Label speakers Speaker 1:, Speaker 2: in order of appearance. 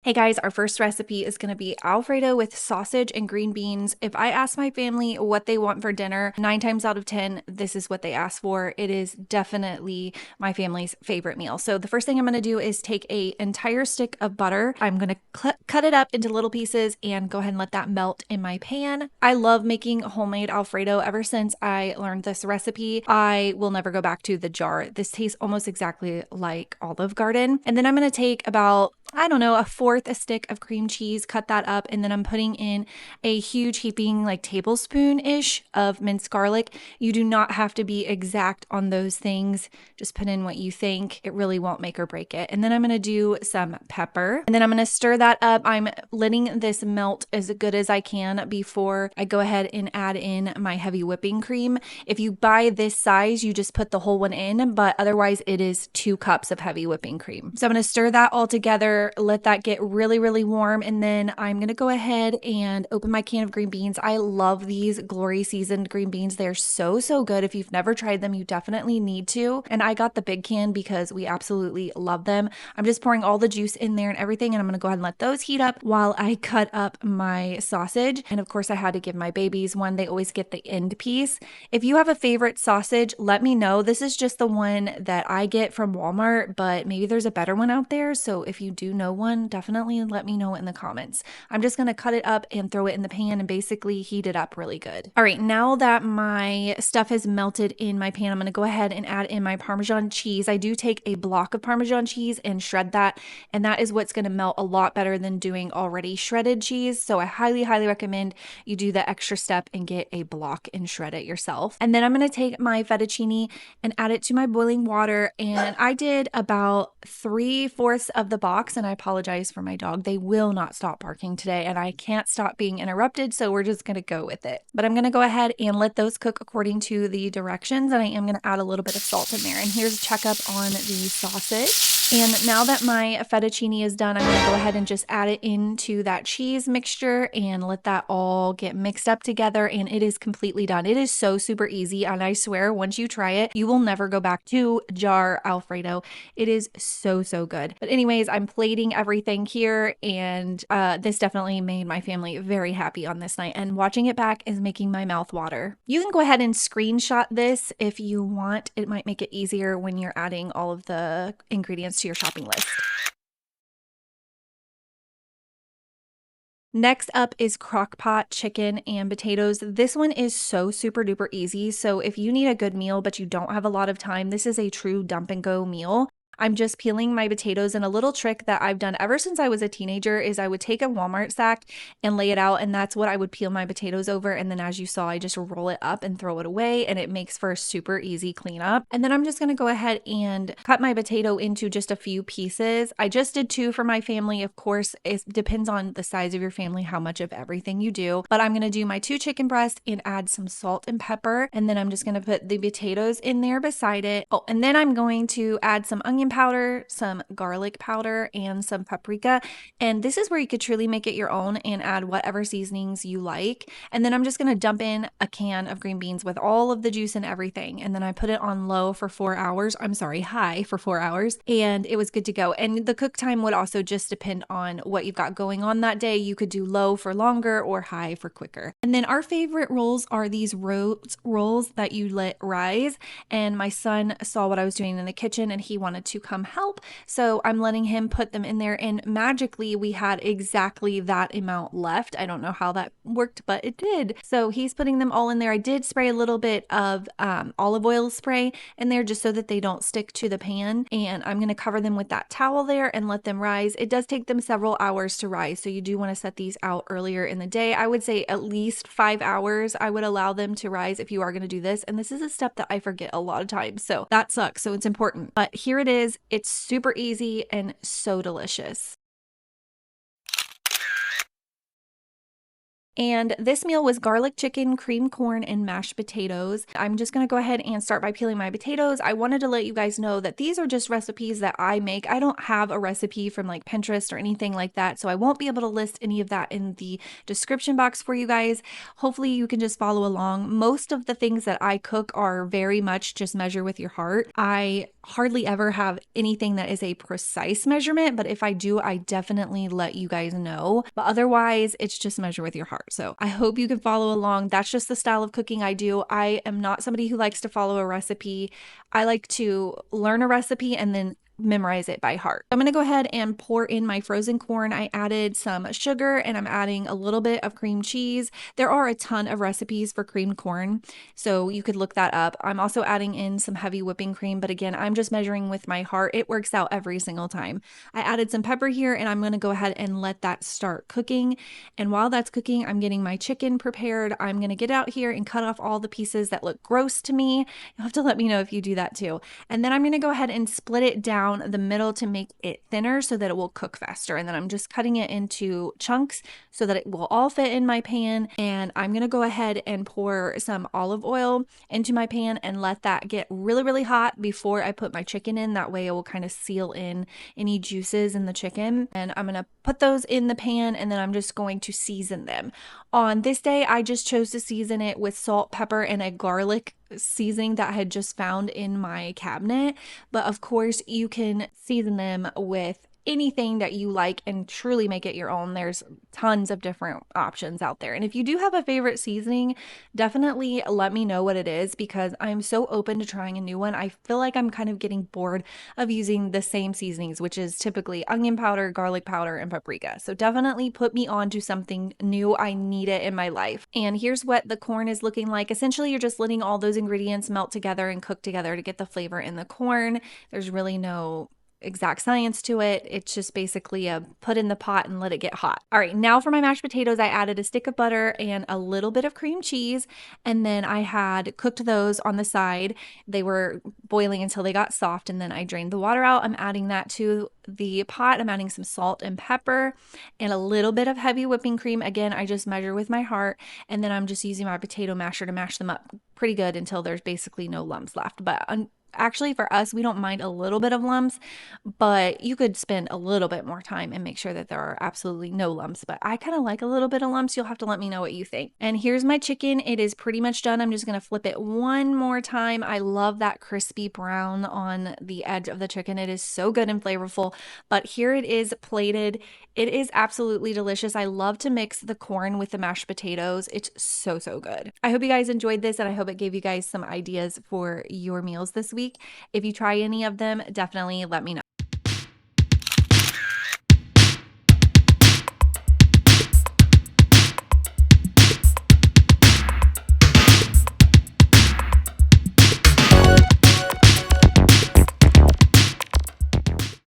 Speaker 1: Hey guys, our first recipe is going to be Alfredo with sausage and green beans. If I ask my family what they want for dinner, 9 times out of 10, this is what they ask for. It is definitely my family's favorite meal. So the first thing I'm going to do is take an entire stick of butter. I'm going to cut it up into little pieces and go ahead and let that melt in my pan. I love making homemade Alfredo. Ever since I learned this recipe, I will never go back to the jar. This tastes almost exactly like Olive Garden. And then I'm going to take about, I don't know, a fourth a stick of cream cheese, cut that up, and then I'm putting in a huge heaping, like tablespoon-ish of minced garlic. You do not have to be exact on those things. Just put in what you think. It really won't make or break it. And then I'm going to do some pepper, and then I'm going to stir that up. I'm letting this melt as good as I can before I go ahead and add in my heavy whipping cream. If you buy this size, you just put the whole one in, but otherwise it is 2 cups of heavy whipping cream. So I'm going to stir that all together, let that get really, really warm, and then I'm going to go ahead and open my can of green beans. I love these Glory seasoned green beans. They're so, so good. If you've never tried them, you definitely need to. And I got the big can because we absolutely love them. I'm just pouring all the juice in there and everything, and I'm going to go ahead and let those heat up while I cut up my sausage. And of course, I had to give my babies one. They always get the end piece. If you have a favorite sausage, let me know. This is just the one that I get from Walmart, but maybe there's a better one out there. So if you do know one, definitely let me know in the comments. I'm just going to cut it up and throw it in the pan and basically heat it up really good. All right, now that my stuff has melted in my pan, I'm going to go ahead and add in my Parmesan cheese. I do take a block of Parmesan cheese and shred that, and that is what's going to melt a lot better than doing already shredded cheese. So I highly, highly recommend you do the extra step and get a block and shred it yourself. And then I'm going to take my fettuccine and add it to my boiling water, and I did about 3/4 of the box, and I apologize for my dog. They will not stop barking today, and I can't stop being interrupted, so we're just going to go with it. But I'm going to go ahead and let those cook according to the directions, and I am going to add a little bit of salt in there. And here's a checkup on the sausage. And now that my fettuccine is done, I'm going to go ahead and just add it into that cheese mixture and let that all get mixed up together, and it is completely done. It is so super easy, and I swear once you try it, you will never go back to jar Alfredo. It is so, so good. But anyways, I'm plating everything here, and this definitely made my family very happy on this night, and watching it back is making my mouth water. You can go ahead and screenshot this if you want. It might make it easier when you're adding all of the ingredients to your shopping list. Next up is crock pot chicken and potatoes. This one is so super duper easy. So if you need a good meal but you don't have a lot of time, this is a true dump and go meal. I'm just peeling my potatoes, and a little trick that I've done ever since I was a teenager is I would take a Walmart sack and lay it out, and that's what I would peel my potatoes over. And then as you saw, I just roll it up and throw it away, and it makes for a super easy cleanup. And then I'm just going to go ahead and cut my potato into just a few pieces. I just did 2 for my family. Of course, it depends on the size of your family, how much of everything you do, but I'm going to do my 2 chicken breasts and add some salt and pepper. And then I'm just going to put the potatoes in there beside it. Oh, and then I'm going to add some onion powder, some garlic powder, and some paprika. And this is where you could truly make it your own and add whatever seasonings you like. And then I'm just going to dump in a can of green beans with all of the juice and everything. And then I put it on low for 4 hours. I'm sorry, high for 4 hours. And it was good to go. And the cook time would also just depend on what you've got going on that day. You could do low for longer or high for quicker. And then our favorite rolls are these rolls that you let rise. And my son saw what I was doing in the kitchen, and he wanted to come help. So I'm letting him put them in there, and magically we had exactly that amount left. I don't know how that worked, but it did. So he's putting them all in there. I did spray a little bit of olive oil spray in there just so that they don't stick to the pan. And I'm going to cover them with that towel there and let them rise. It does take them several hours to rise, so you do want to set these out earlier in the day. I would say at least 5 hours I would allow them to rise if you are going to do this. And this is a step that I forget a lot of times, so that sucks. So it's important. But here it is. It's super easy and so delicious. And this meal was garlic chicken, cream corn, and mashed potatoes. I'm just gonna go ahead and start by peeling my potatoes. I wanted to let you guys know that these are just recipes that I make. I don't have a recipe from like Pinterest or anything like that, so I won't be able to list any of that in the description box for you guys. Hopefully you can just follow along. Most of the things that I cook are very much just measure with your heart. I hardly ever have anything that is a precise measurement, but if I do, I definitely let you guys know. But otherwise, it's just measure with your heart. So I hope you can follow along. That's just the style of cooking I do. I am not somebody who likes to follow a recipe. I like to learn a recipe and then memorize it by heart. I'm gonna go ahead and pour in my frozen corn. I added some sugar and I'm adding a little bit of cream cheese. There are a ton of recipes for creamed corn, so you could look that up. I'm also adding in some heavy whipping cream, but again, I'm just measuring with my heart. It works out every single time. I added some pepper here and I'm gonna go ahead and let that start cooking. And while that's cooking, I'm getting my chicken prepared. I'm gonna get out here and cut off all the pieces that look gross to me. You'll have to let me know if you do that too. And then I'm gonna go ahead and split it down the middle to make it thinner so that it will cook faster. And then I'm just cutting it into chunks so that it will all fit in my pan. And I'm gonna go ahead and pour some olive oil into my pan and let that get really, really hot before I put my chicken in. That way it will kind of seal in any juices in the chicken. And I'm gonna put those in the pan and then I'm just going to season them. On this day, I just chose to season it with salt, pepper, and a garlic seasoning that I had just found in my cabinet. But of course, you can season them with anything that you like and truly make it your own. There's tons of different options out there. And if you do have a favorite seasoning, definitely let me know what it is because I'm so open to trying a new one. I feel like I'm kind of getting bored of using the same seasonings, which is typically onion powder, garlic powder, and paprika. So definitely put me on to something new. I need it in my life. And here's what the corn is looking like. Essentially, you're just letting all those ingredients melt together and cook together to get the flavor in the corn. There's really no exact science to it. It's just basically a put in the pot and let it get hot. All right, now for my mashed potatoes, I added a stick of butter and a little bit of cream cheese, and then I had cooked those on the side. They were boiling until they got soft, and then I drained the water out. I'm adding that to the pot. I'm adding some salt and pepper and a little bit of heavy whipping cream. Again, I just measure with my heart, and then I'm just using my potato masher to mash them up pretty good until there's basically no lumps left. But actually, for us, we don't mind a little bit of lumps, but you could spend a little bit more time and make sure that there are absolutely no lumps. But I kind of like a little bit of lumps. You'll have to let me know what you think. And here's my chicken. It is pretty much done. I'm just going to flip it one more time. I love that crispy brown on the edge of the chicken. It is so good and flavorful. But here it is plated. It is absolutely delicious. I love to mix the corn with the mashed potatoes. It's so, so good. I hope you guys enjoyed this and I hope it gave you guys some ideas for your meals this week. If you try any of them, definitely let me know.